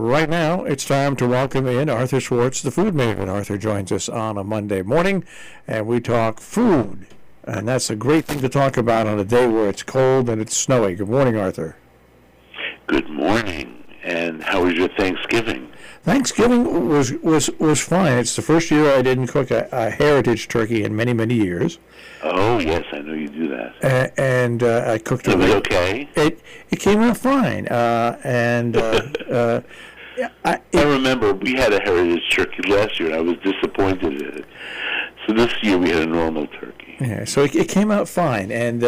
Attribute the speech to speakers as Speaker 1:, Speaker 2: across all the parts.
Speaker 1: right now, it's time to welcome in Arthur Schwartz, the food maven. Arthur joins us on a Monday morning, and we talk food. And that's a great thing to talk about on a day where it's cold and it's snowy. Good morning, Arthur.
Speaker 2: Good morning. And how was your Thanksgiving?
Speaker 1: Thanksgiving was fine. It's the first year I didn't cook a heritage turkey in many, many years.
Speaker 2: Oh, yes, I know you do that.
Speaker 1: And I cooked it.
Speaker 2: Was it okay?
Speaker 1: It came out fine.
Speaker 2: I remember we had a heritage turkey last year, and I was disappointed in it. So this year we had a normal turkey.
Speaker 1: Yeah, so it came out fine, and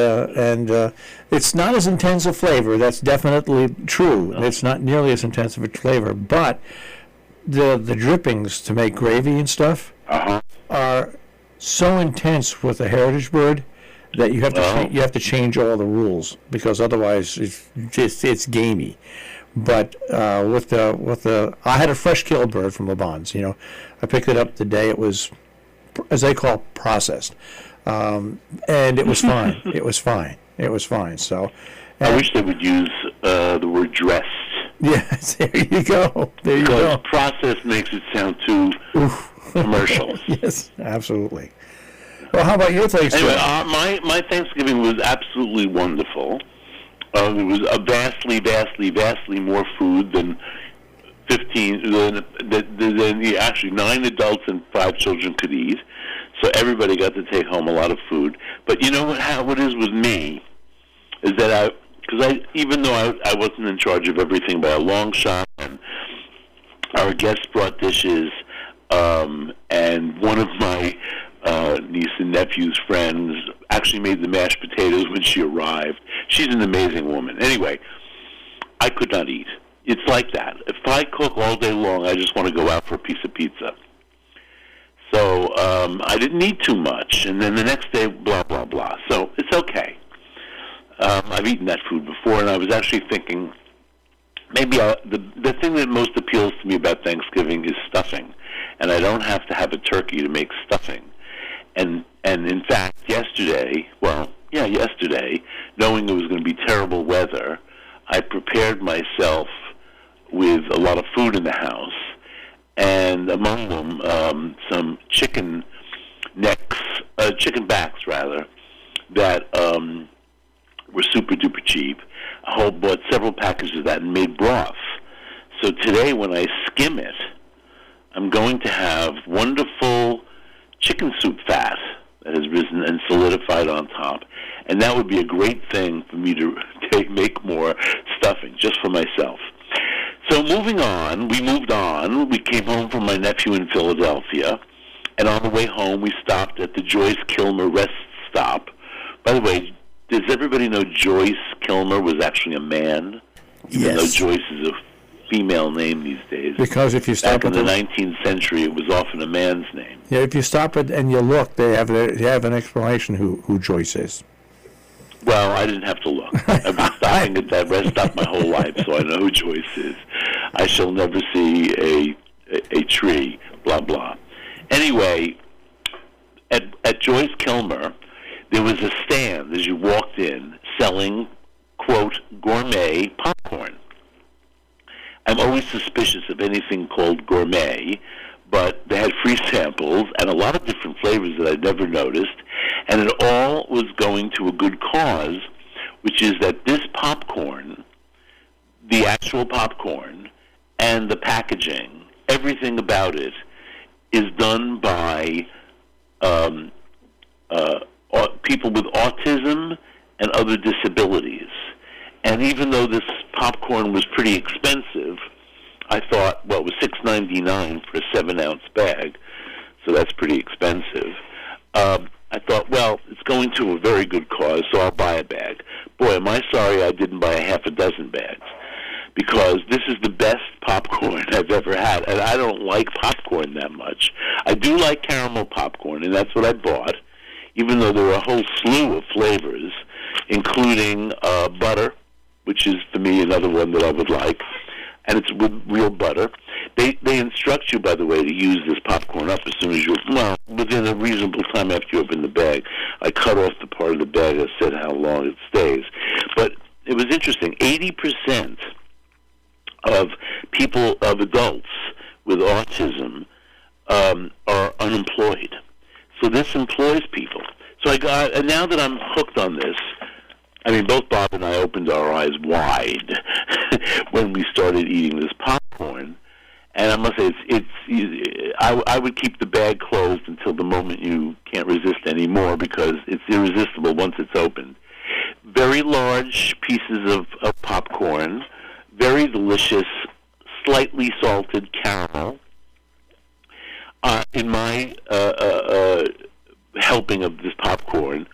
Speaker 1: it's not as intense a flavor. That's definitely true. No. It's not nearly as intense of a flavor, but the drippings to make gravy and stuff are so intense with a heritage bird that you have to change all the rules, because otherwise it's gamey. But with the I had a fresh killed bird from Le Bon's. I picked it up the day it was, as they call, processed, and it was fine. It was fine. So
Speaker 2: I wish they would use the word dressed.
Speaker 1: Yes, there you go.
Speaker 2: Because process makes it sound too commercial.
Speaker 1: Yes, absolutely. Well, how about your Thanksgiving?
Speaker 2: Anyway, my Thanksgiving was absolutely wonderful. There was a vastly more food than 9 adults and 5 children could eat. So everybody got to take home a lot of food. But you know how it is with me is that even though I wasn't in charge of everything by a long shot, and our guests brought dishes, and one of my niece and nephew's friends actually made the mashed potatoes when she arrived. She's an amazing woman. Anyway, I could not eat. It's like that. If I cook all day long, I just want to go out for a piece of pizza. So I didn't eat too much, and then the next day, blah, blah, blah. So it's okay. I've eaten that food before, and I was actually thinking maybe the thing that most appeals to me about Thanksgiving is stuffing, and I don't have to have a turkey to make stuffing. And in fact, yesterday, knowing it was going to be terrible weather, I prepared myself with a lot of food in the house, and among them some chicken backs rather, that were super duper cheap. I bought several packages of that and made broth. So today when I skim it, I'm going to have wonderful chicken soup fat that has risen and solidified on top, and that would be a great thing for me to make more stuffing just for myself. So we moved on. We came home from my nephew in Philadelphia, and on the way home we stopped at the Joyce Kilmer rest stop. By the way, does everybody know Joyce Kilmer was actually a man?
Speaker 1: Yes.
Speaker 2: Even though Joyce is a female name these days.
Speaker 1: Because if you stop
Speaker 2: back in the 19th century, it was often a man's name.
Speaker 1: Yeah, if you stop it and you look, they have an explanation who Joyce is.
Speaker 2: Well, I didn't have to look. I've been stopping at that rest stop my whole life, so I know who Joyce is. I shall never see a tree, blah, blah. Anyway, at Joyce Kilmer, there was a stand as you walked in selling, quote, gourmet popcorn. I'm always suspicious of anything called gourmet, but they had free samples and a lot of different flavors that I'd never noticed, and it all was going to a good cause, which is that this popcorn, the actual popcorn, and the packaging, everything about it, is done by people with autism and other disabilities. And even though this popcorn was pretty expensive, I thought, well, it was $6.99 for a 7-ounce bag, so that's pretty expensive. I thought, well, it's going to a very good cause, so I'll buy a bag. Boy, am I sorry I didn't buy a half a dozen bags, because this is the best popcorn I've ever had, and I don't like popcorn that much. I do like caramel popcorn, and that's what I bought, even though there were a whole slew of flavors, including butter, which is, to me, another one that I would like, and it's with real butter. They instruct you, by the way, to use this popcorn up as soon as within a reasonable time after you open the bag. I cut off the part of the bag that said how long it stays. But it was interesting. 80% of people, of adults with autism, are unemployed. So this employs people. So and now that I'm hooked on this, I mean, both Bob and I opened our eyes wide when we started eating this popcorn. And I must say, I would keep the bag closed until the moment you can't resist anymore, because it's irresistible once it's opened. Very large pieces of popcorn, very delicious, slightly salted caramel. In my helping of this popcorn,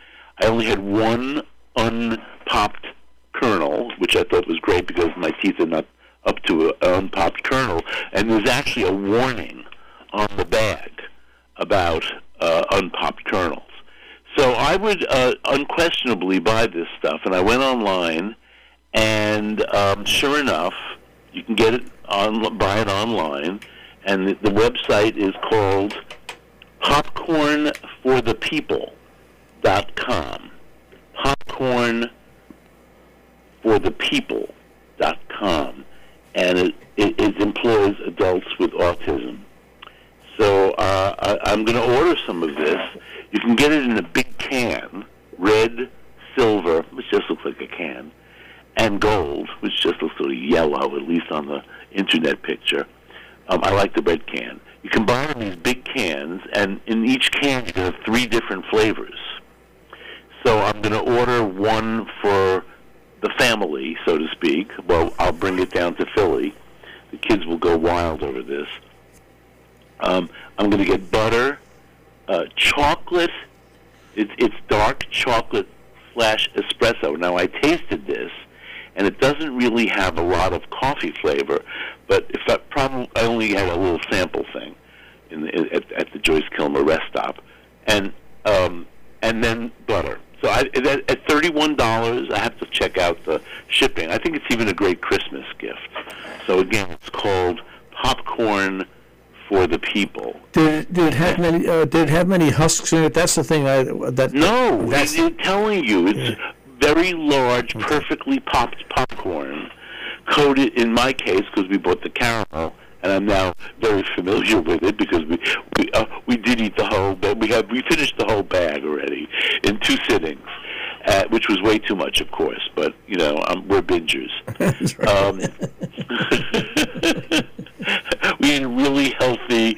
Speaker 2: I only had one unpopped kernel, which I thought was great because my teeth are not up to an unpopped kernel. And there's actually a warning on the bag about unpopped kernels. So I would unquestionably buy this stuff, and I went online, and sure enough, you can get it buy it online, and the website is called popcornforthepeople.com. Popcornforthepeople.com, and it employs adults with autism. So I'm going to order some of this. You can get it in a big can, red, silver, which just looks like a can, and gold, which just looks sort of yellow, at least on the internet picture. I like the red can. You can buy them in these big cans, and in each can you can have 3 different flavors. So I'm going to order one for the family, so to speak. Well, I'll bring it down to Philly. The kids will go wild over this. I'm going to get butter, chocolate. It's dark chocolate / espresso. Now, I tasted this, and it doesn't really have a lot of coffee flavor, but I only had a little sample thing at the Joyce Kilmer rest stop, and then butter. So at $31, I have to check out the shipping. I think it's even a great Christmas gift. So again, it's called Popcorn for the People.
Speaker 1: Did it have many husks in it? That's the thing.
Speaker 2: I'm telling you, it's very large, perfectly popped popcorn, coated, in my case, because we bought the caramel, and I'm now very familiar with it because we did eat the whole. We finished the whole bag already in 2 sittings, which was way too much, of course. But we're bingers.
Speaker 1: That's right.
Speaker 2: We ate a really healthy,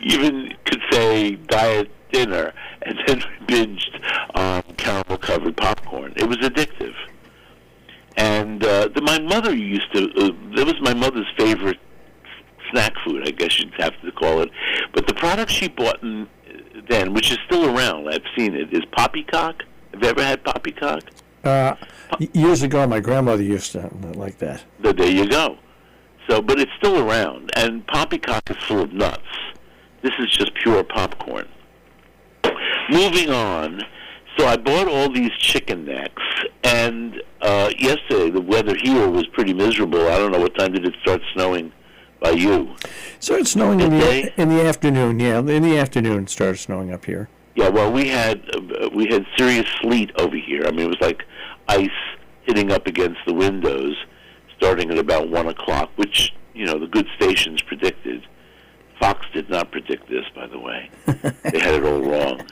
Speaker 2: even could say diet dinner, and then binged caramel-covered popcorn. It was addictive. And my mother used to. That was my mother's favorite snack food, I guess you'd have to call it. But the product she bought then, which is still around, I've seen it, is poppycock. Have you ever had poppycock?
Speaker 1: Years ago, my grandmother used to like that.
Speaker 2: There you go. So, but it's still around, and poppycock is full of nuts. This is just pure popcorn. Moving on, so I bought all these chicken necks, and yesterday the weather here was pretty miserable. I don't know, what time did it start snowing by you?
Speaker 1: It started snowing in the afternoon. Yeah, in the afternoon it started snowing up here.
Speaker 2: Yeah, well, we had serious sleet over here. I mean, it was like ice hitting up against the windows, starting at about 1 o'clock, which the good stations predicted. Fox did not predict this, by the way. They had it all wrong.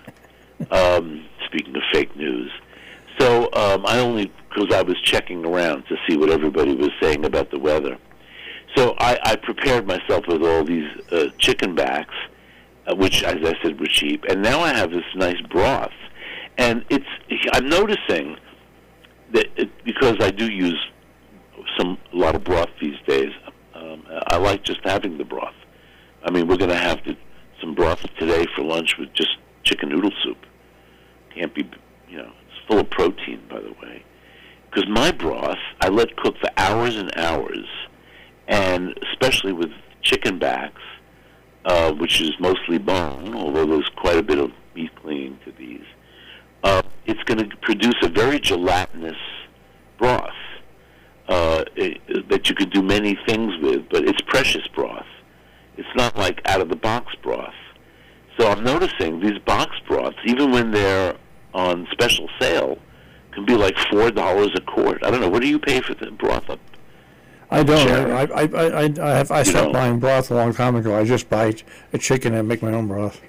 Speaker 2: Speaking of fake news. So because I was checking around to see what everybody was saying about the weather. So I prepared myself with all these chicken backs, which, as I said, were cheap. And now I have this nice broth. And I'm noticing that because I do use a lot of broth these days, I like just having the broth. I mean, we're going to have some broth today for lunch with just chicken noodle soup. Can't be, it's full of protein, by the way. Because my broth, I let cook for hours and hours, and especially with chicken backs, which is mostly bone, although there's quite a bit of meat clinging to these, it's going to produce a very gelatinous broth that you could do many things with, but it's precious broth. It's not like out-of-the-box broth. So I'm noticing these box broths, even when they're on special sale, can be like $4 a quart. I don't know. What do you pay for the broth up?
Speaker 1: I don't.
Speaker 2: Sure.
Speaker 1: I stopped buying broth a long time ago. I just buy a chicken and make my own broth.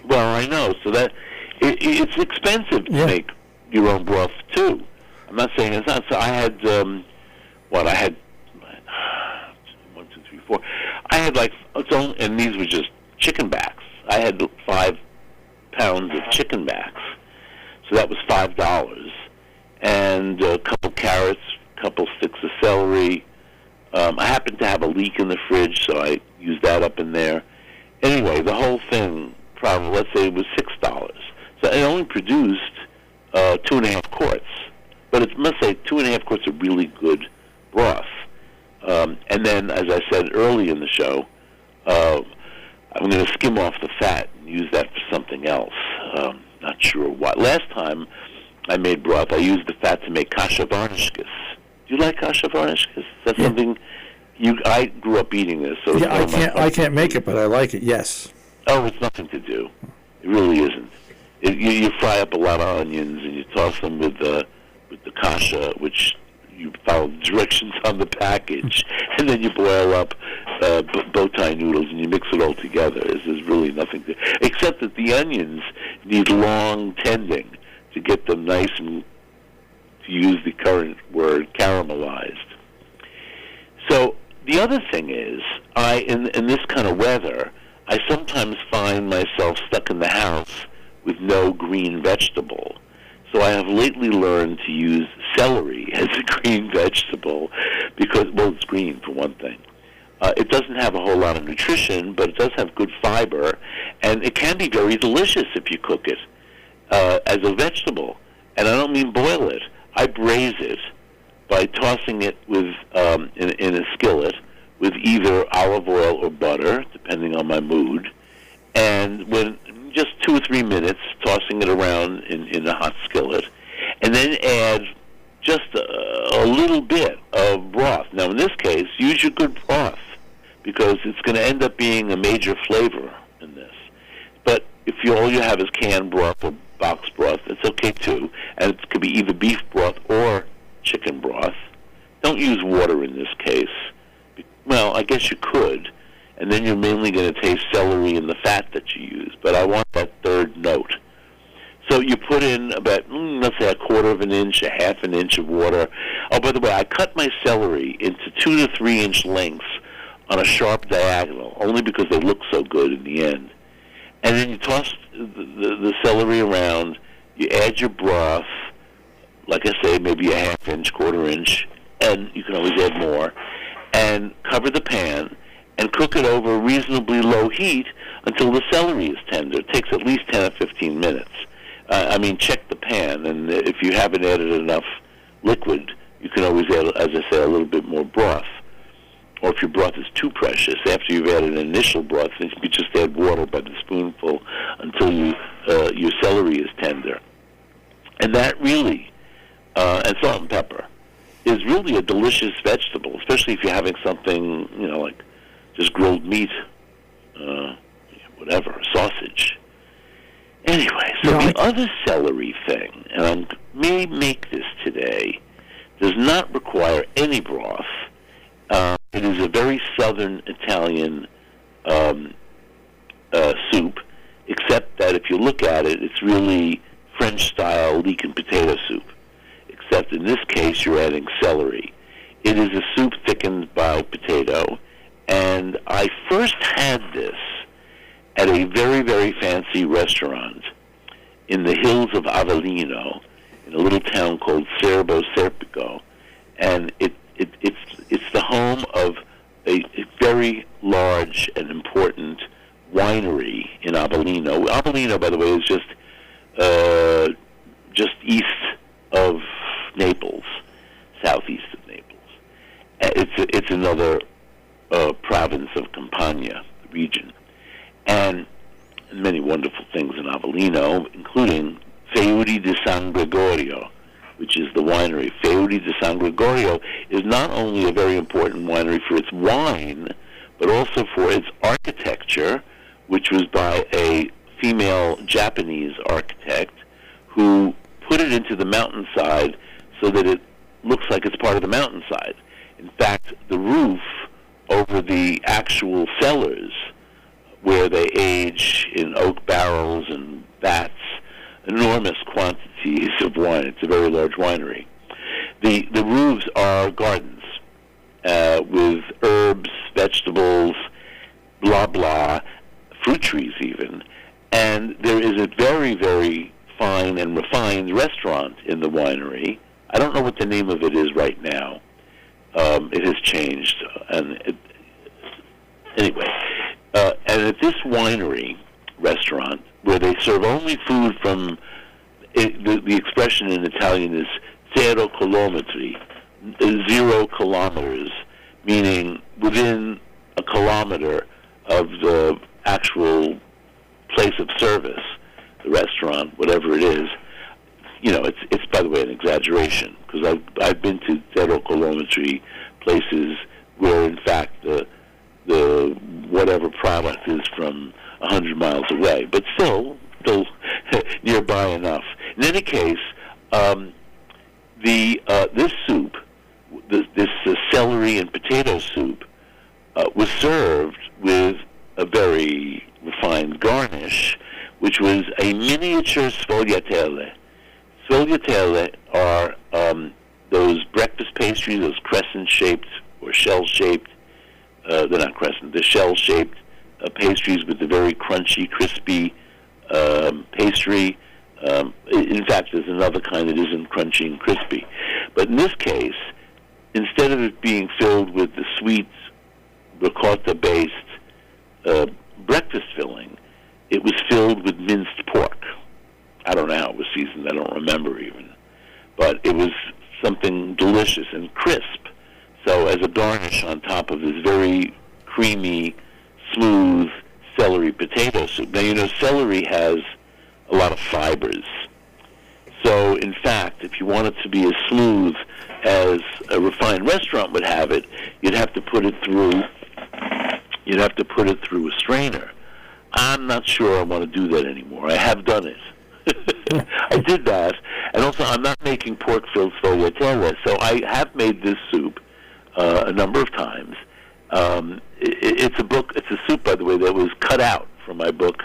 Speaker 2: Well, I know. So that it's expensive to make your own broth too. I'm not saying it's not. So I had I had 1, 2, 3, 4. I had and these were just chicken backs. I had 5 pounds of chicken backs, so that was $5, and a couple carrots, a couple sticks of celery. I happened to have a leek in the fridge, so I used that up in there. Anyway, the whole thing, probably, let's say it was $6. So it only produced 2.5 quarts. But it must say 2.5 quarts of really good broth. And then, as I said early in the show, I'm going to skim off the fat and use that for something else. Not sure what. Last time I made broth, I used the fat to make kasha varnishkis. Do you like kasha varnishkis? Is that something I grew up eating this. So
Speaker 1: I can't make it, but I like it. Yes.
Speaker 2: Oh, it's nothing to do. It really isn't. You fry up a lot of onions and you toss them with the kasha, which you follow the directions on the package, and then you boil up bow tie noodles and you mix it all together. There's really nothing to, except that the onions need long tending to get them nice and, to use the current word, caramelized. So the other thing is, in this kind of weather, I sometimes find myself stuck in the house with no green vegetable. So I have lately learned to use celery as a green vegetable because, well, it's green for one thing. It doesn't have a whole lot of nutrition, but it does have good fiber, and it can be very delicious if you cook it as a vegetable. And I don't mean boil it. I braise it by tossing it with in a skillet with either olive oil or butter, depending on my mood, and when just 2 or 3 minutes, tossing it around in a hot skillet, and then add just a little bit of broth. Now, in this case, use your good broth, because it's going to end up being a major flavor in this. But if all you have is canned broth or box broth, it's okay too, and it could be either beef broth or chicken broth. Don't use water in this case. Well, I guess you could, and then you're mainly going to taste celery and the fat that you use, but I want that third note. So you put in about, let's say, 1/4 of an inch, 1/2 an inch of water. Oh, by the way, I cut my celery into 2 to 3 inch lengths on a sharp diagonal, only because they look so good in the end. And then you toss the celery around, you add your broth, like I say, maybe a 1/2 inch, 1/4 inch, and you can always add more, and cover the pan, and cook it over reasonably low heat until the celery is tender. It takes at least 10 or 15 minutes. Check the pan, and if you haven't added enough liquid, you can always add, as I say, a little bit more broth. Or if your broth is too precious, after you've added an initial broth, then you could just add water by the spoonful until your celery is tender. And that really, and salt and pepper, is really a delicious vegetable, especially if you're having something, like just grilled meat, whatever, sausage. Anyway, so the other celery thing, and I may make this today, does not require any broth. It is a very southern Italian soup, except that if you look at it, it's really French-style leek and potato soup, except in this case you're adding celery. It is a soup thickened by potato, and I first had this at a very, very fancy restaurant in the hills of Avellino, in a little town called Cerbo Serpico, and it's the home of a very large and important winery in Avellino. Avellino, by the way, is just east of Naples, southeast of Naples. It's another province of Campania region, and many wonderful things in Avellino, including Feudi di San Gregorio, which is the winery. Feudi di San Gregorio is not only a very important winery for its wine, but also for its architecture, which was by a female Japanese architect who put it into the mountainside so that it looks like it's part of the mountainside. In fact, the roof over the actual cellars, where they age in oak barrels and vats, enormous quantities of wine. It's a very large winery. The roofs are gardens with herbs, vegetables, blah, blah, fruit trees even. And there is a very, very fine and refined restaurant in the winery. I don't know what the name of it is right now. It has changed. Anyway, and at this winery restaurant, where they serve only food from, the expression in Italian is zero chilometri, 0 kilometers, meaning within a kilometer of the actual place of service, the restaurant, whatever it is. You know, it's by the way an exaggeration, because I've been to zero kilometry places where in fact the whatever product is from 100 miles away, but still nearby enough. In any case, this soup, this celery and potato soup, was served with a very refined garnish, which was a miniature sfogliatelle. Sfogliatelle are those breakfast pastries, those crescent-shaped or shell-shaped. They're not crescent. They're shell-shaped pastries with the very crunchy, crispy pastry. In fact, there's another kind that isn't crunchy and crispy. But in this case, instead of it being filled with the sweet ricotta-based breakfast filling, it was filled with minced pork. I don't know how it was seasoned. I don't remember even. But it was something delicious and crisp. So as a garnish on top of this very creamy, smooth celery potato soup. Now, you know, celery has a lot of fibers. So, in fact, if you want it to be as smooth as a refined restaurant would have it, you'd have to put it through a strainer. I'm not sure I want to do that anymore. I have done it. I did that. And also, I'm not making pork-filled sfogliatelle, so I have made this soup a number of times. It's a soup, by the way, that was cut out from my book,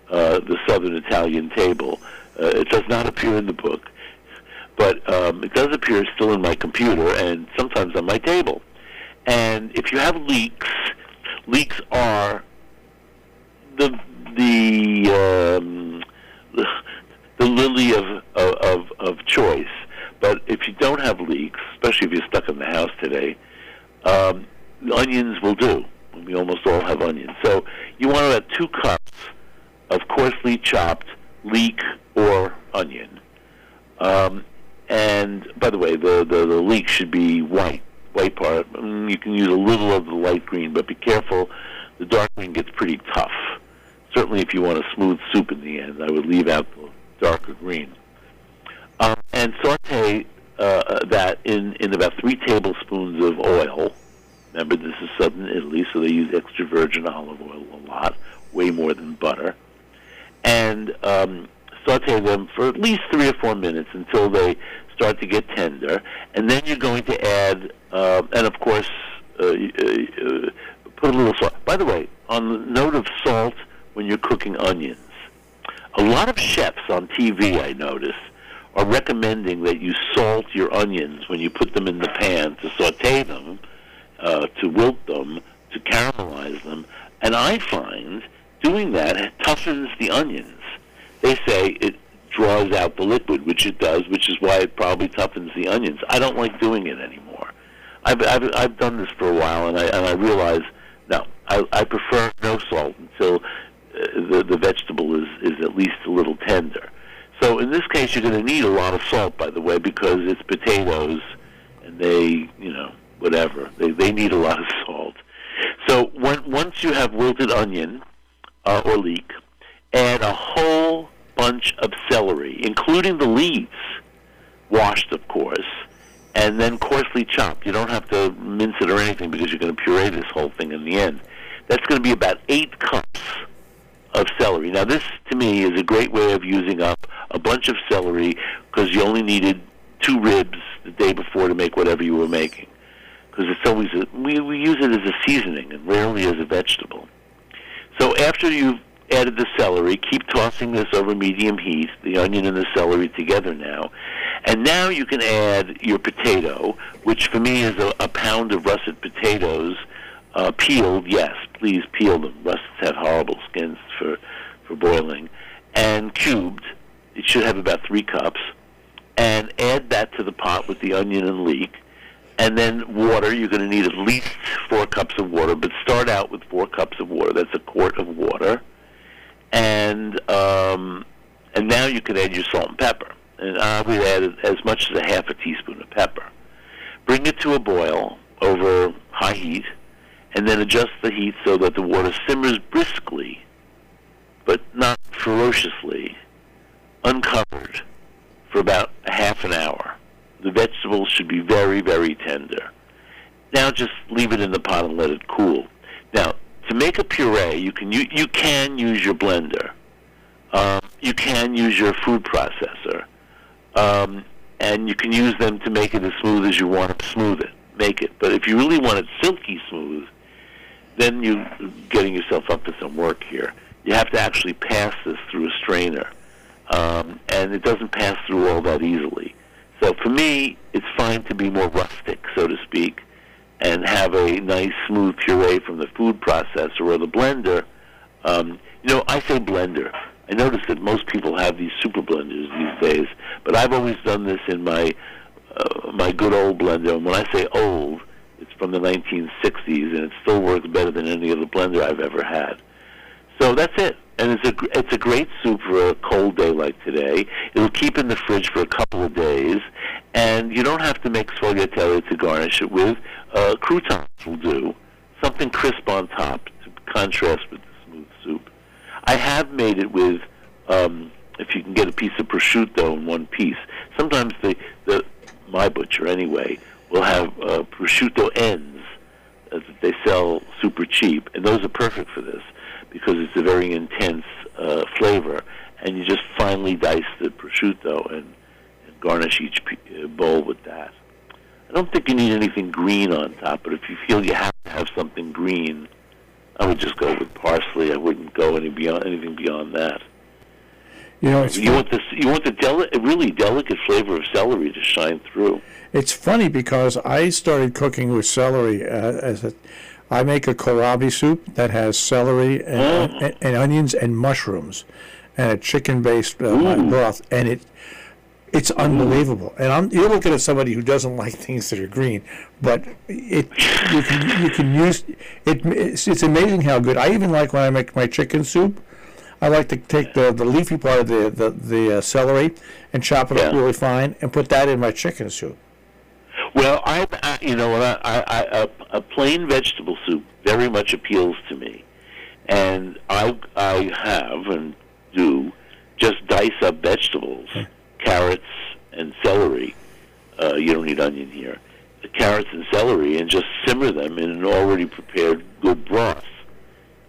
Speaker 2: The Southern Italian Table. It does not appear in the book, but it does appear still in my computer and sometimes on my table. And if you have leeks are the lily of choice. But if you don't have leeks, especially if you're stuck in the house today, onions will do. We almost all have onions. So you want about 2 cups of coarsely chopped leek or onion. And by the way, the leek should be white part. You can use a little of the light green, but be careful. The dark green gets pretty tough. Certainly if you want a smooth soup in the end, I would leave out the darker green. And saute that in about 3 tablespoons of oil. Remember, this is southern Italy, so they use extra virgin olive oil a lot, way more than butter. And saute them for at least 3 or 4 minutes until they start to get tender. And then you're going to add, and of course, put a little salt. By the way, on the note of salt when you're cooking onions, a lot of chefs on TV, I notice, are recommending that you salt your onions when you put them in the pan to saute them, to wilt them, to caramelize them. And I find doing that toughens the onions. They say it draws out the liquid, which it does, which is why it probably toughens the onions. I don't like doing it anymore. I've done this for a while, and I realize, no, I prefer no salt until the vegetable is at least a little tender. So in this case, you're going to need a lot of salt, by the way, because it's potatoes, and they, whatever. They need a lot of salt. So once you have wilted onion or leek, add a whole bunch of celery, including the leaves, washed, of course, and then coarsely chopped. You don't have to mince it or anything because you're going to puree this whole thing in the end. That's going to be about 8 cups of celery. Now, this, to me, is a great way of using up a bunch of celery because you only needed 2 ribs the day before to make whatever you were making. because it's always we use it as a seasoning and rarely as a vegetable. So after you've added the celery, keep tossing this over medium heat, the onion and the celery together now. And now you can add your potato, which for me is a pound of russet potatoes, peeled, yes, please peel them. Russets have horrible skins for boiling. And cubed, it should have about 3 cups. And add that to the pot with the onion and leek. And then water, you're going to need at least 4 cups of water, but start out with 4 cups of water. That's a quart of water. And now you can add your salt and pepper. And I would add as much as a half a teaspoon of pepper. Bring it to a boil over high heat, and then adjust the heat so that the water simmers briskly, but not ferociously, uncovered, for about a half an hour. The vegetables should be very, very tender. Now just leave it in the pot and let it cool. Now, to make a puree, you can use your blender. You can use your food processor. And you can use them to make it as smooth as you want to make it. But if you really want it silky smooth, then you're getting yourself up to some work here. You have to actually pass this through a strainer. And it doesn't pass through all that easily. So for me, it's fine to be more rustic, so to speak, and have a nice smooth puree from the food processor or the blender. I say blender. I notice that most people have these super blenders these days, but I've always done this in my good old blender. And when I say old, it's from the 1960s, and it still works better than any other blender I've ever had. So that's it. And it's a great soup for a cold day like today. It'll keep in the fridge for a couple of days, and you don't have to make sfogliatelle to garnish it with. Croutons will do. Something crisp on top to contrast with the smooth soup. I have made it with, if you can get a piece of prosciutto in one piece. Sometimes my butcher anyway will have prosciutto ends that they sell super cheap, and those are perfect for this because it's a very intense flavor. And you just finely dice the prosciutto and garnish each bowl with that. I don't think you need anything green on top, but if you feel you have to have something green, I would just go with parsley. I wouldn't go anything beyond that. You want the really delicate flavor of celery to shine through.
Speaker 1: It's funny because I started cooking with celery I make a kohlrabi soup that has celery and onions and mushrooms and a chicken-based broth, and it's unbelievable. And you're looking at somebody who doesn't like things that are green, but you can use it. It's amazing how good. I even like when I make my chicken soup. I like to take the leafy part of the celery and chop it up really fine and put that in my chicken soup.
Speaker 2: Well, a plain vegetable soup very much appeals to me, and I have and do just dice up vegetables, carrots and celery. You don't need onion here. The carrots and celery, and just simmer them in an already prepared good broth.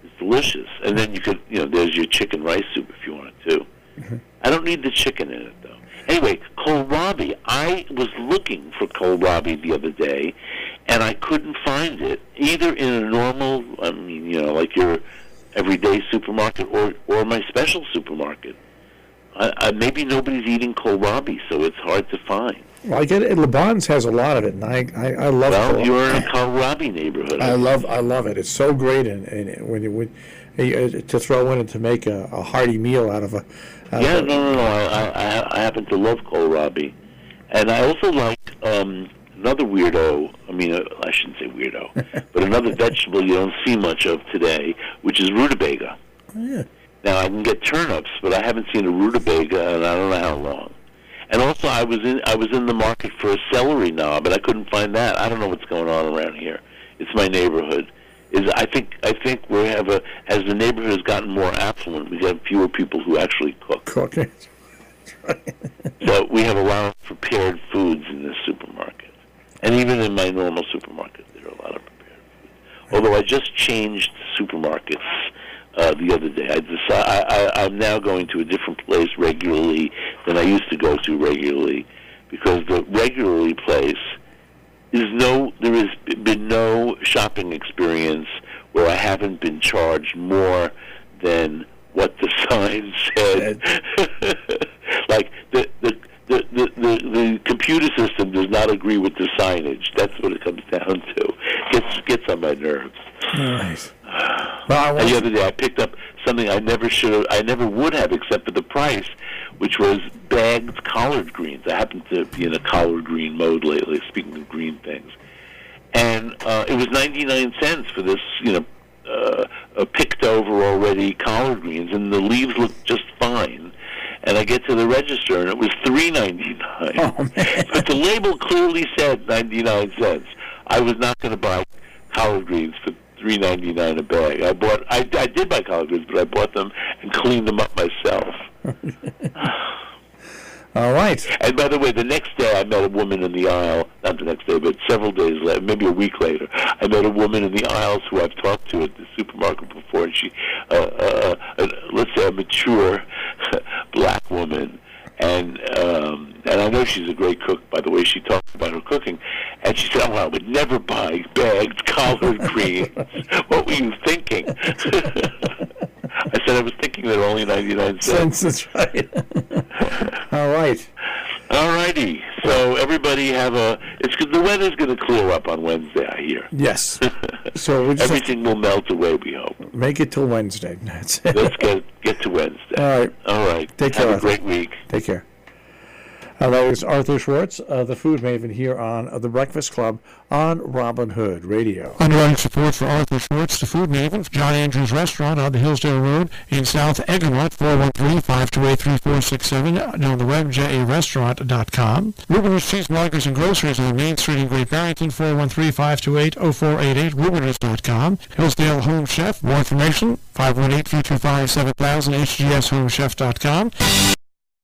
Speaker 2: It's delicious. And then you could, there's your chicken rice soup if you wanted to. Mm-hmm. I don't need the chicken in it, though. Anyway, kohlrabi. I was looking for kohlrabi the other day, and I couldn't find it, either in a normal, like your everyday supermarket or my special supermarket. Maybe nobody's eating kohlrabi, so it's hard to find.
Speaker 1: Well, I get it. Leban's has a lot of it, and I love.
Speaker 2: Well, you're in a kohlrabi neighborhood.
Speaker 1: I love it. It's so great, and to throw in and to make a hearty meal out of a.
Speaker 2: I happen to love kohlrabi, and I also like another weirdo. I shouldn't say weirdo, but another vegetable you don't see much of today, which is rutabaga.
Speaker 1: Oh, yeah.
Speaker 2: Now I can get turnips, but I haven't seen a rutabaga in I don't know how long. And also, I was in the market for a celery knob, but I couldn't find that. I don't know what's going on around here. It's my neighborhood. I think we have as the neighborhood has gotten more affluent, we have fewer people who actually cook. So we have a lot of prepared foods in this supermarket, and even in my normal supermarket, there are a lot of prepared foods. Although I just changed supermarkets the other day. I'm now going to a different place regularly than I used to go to regularly, because the regularly place there has been no shopping experience where I haven't been charged more than what the sign said. Like the computer system does not agree with the signage. That's what it comes down to. Gets on my nerves.
Speaker 1: Nice.
Speaker 2: Well, and the other day I picked up something I never would have except for the price, which was bagged collard greens. I happen to be in a collard green mode lately, speaking of green things. And it was 99 cents for this, picked over already collard greens, and the leaves looked just fine. And I get to the register, and it was $3.99.
Speaker 1: Oh, man.
Speaker 2: But the label clearly said 99 cents. I was not going to buy collard greens for $3.99 a bag. I did buy collard greens, but I bought them and cleaned them up myself.
Speaker 1: All right.
Speaker 2: And by the way, the next day I met a woman in the aisle, not the next day, but several days later, maybe a week later, I met a woman in the aisles who I've talked to at the supermarket before, and she, let's say a mature black woman, and I know she's a great cook by the way she talks about her cooking, and she said, "Oh, I would never buy bagged collard greens." What were you thinking? I said I was thinking they're only 99 cents.
Speaker 1: That's right. All right.
Speaker 2: All righty. So everybody the weather's going to clear up on Wednesday, I hear.
Speaker 1: Yes. So
Speaker 2: everything will melt away, we hope.
Speaker 1: Make it till Wednesday. That's it.
Speaker 2: Let's get to Wednesday.
Speaker 1: All right.
Speaker 2: All right.
Speaker 1: Take care.
Speaker 2: Have a great week.
Speaker 1: Take care. That is Arthur Schwartz, the food maven here on The Breakfast Club on Robin Hood Radio.
Speaker 3: Underwriting support for Arthur Schwartz, the food maven, for John Andrews Restaurant on the Hillsdale Road in South Eggemont, 413-528-3467, and on the web, jarestaurant.com. Rubin's Cheesemongers and Groceries on Main Street in Great Barrington, 413-528-0488, rubiners.com. Hillsdale Home Chef, more information, 518-325-7000, hgshomechef.com.